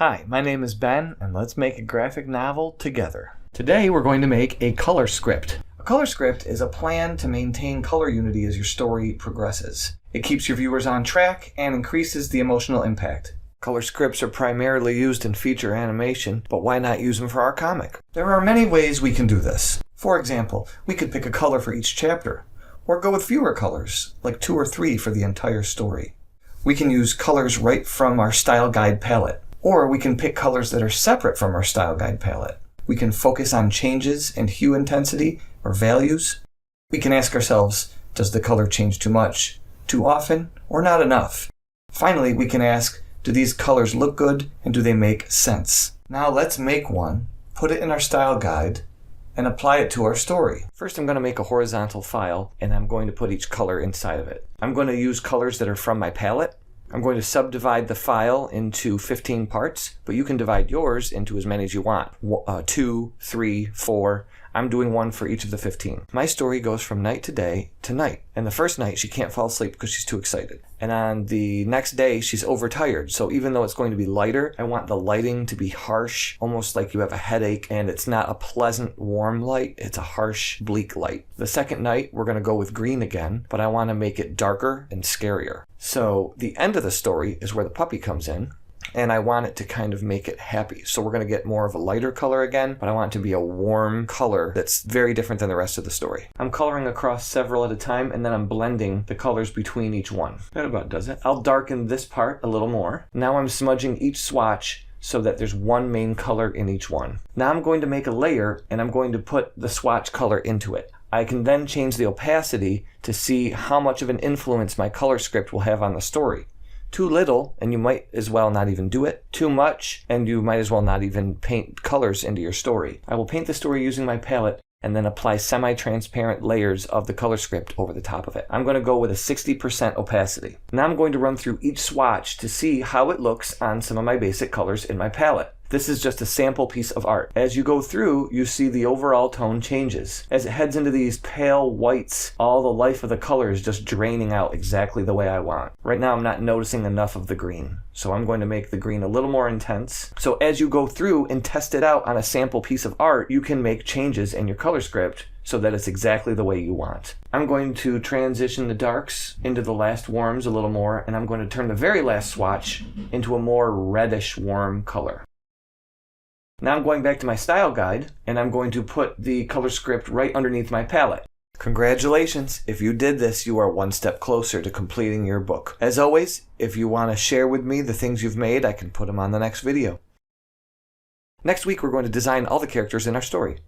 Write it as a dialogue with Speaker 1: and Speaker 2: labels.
Speaker 1: Hi, my name is Ben, and let's make a graphic novel together. Today we're going to make a color script. A color script is a plan to maintain color unity as your story progresses. It keeps your viewers on track and increases the emotional impact. Color scripts are primarily used in feature animation, but why not use them for our comic? There are many ways we can do this. For example, we could pick a color for each chapter, or go with fewer colors, like 2 or 3 for the entire story. We can use colors right from our style guide palette. Or we can pick colors that are separate from our style guide palette. We can focus on changes in hue intensity or values. We can ask ourselves, does the color change too much, too often, or not enough? Finally, we can ask, do these colors look good and do they make sense? Now let's make one, put it in our style guide, and apply it to our story. First, I'm going to make a horizontal file, and I'm going to put each color inside of it. I'm going to use colors that are from my palette. I'm going to subdivide the file into 15 parts, but you can divide yours into as many as you want. 2, 3, 4. I'm doing one for each of the 15. My story goes from night to day to night. And the first night, she can't fall asleep because she's too excited. And on the next day, she's overtired. So even though it's going to be lighter, I want the lighting to be harsh, almost like you have a headache, and it's not a pleasant, warm light. It's a harsh, bleak light. The second night, we're going to go with green again, but I want to make it darker and scarier. So the end of the story is where the puppy comes in. And I want it to kind of make it happy. So we're going to get more of a lighter color again, but I want it to be a warm color that's very different than the rest of the story. I'm coloring across several at a time, and then I'm blending the colors between each one. That about does it. I'll darken this part a little more. Now I'm smudging each swatch so that there's one main color in each one. Now I'm going to make a layer, and I'm going to put the swatch color into it. I can then change the opacity to see how much of an influence my color script will have on the story. Too little, and you might as well not even do it. Too much, and you might as well not even paint colors into your story. I will paint the story using my palette and then apply semi-transparent layers of the color script over the top of it. I'm going to go with a 60% opacity. Now I'm going to run through each swatch to see how it looks on some of my basic colors in my palette. This is just a sample piece of art. As you go through, you see the overall tone changes. As it heads into these pale whites, all the life of the color is just draining out exactly the way I want. Right now I'm not noticing enough of the green, so I'm going to make the green a little more intense. So as you go through and test it out on a sample piece of art, you can make changes in your color script so that it's exactly the way you want. I'm going to transition the darks into the last warms a little more, and I'm going to turn the very last swatch into a more reddish warm color. Now I'm going back to my style guide, and I'm going to put the color script right underneath my palette. Congratulations! If you did this, you are one step closer to completing your book. As always, if you want to share with me the things you've made, I can put them on the next video. Next week, we're going to design all the characters in our story.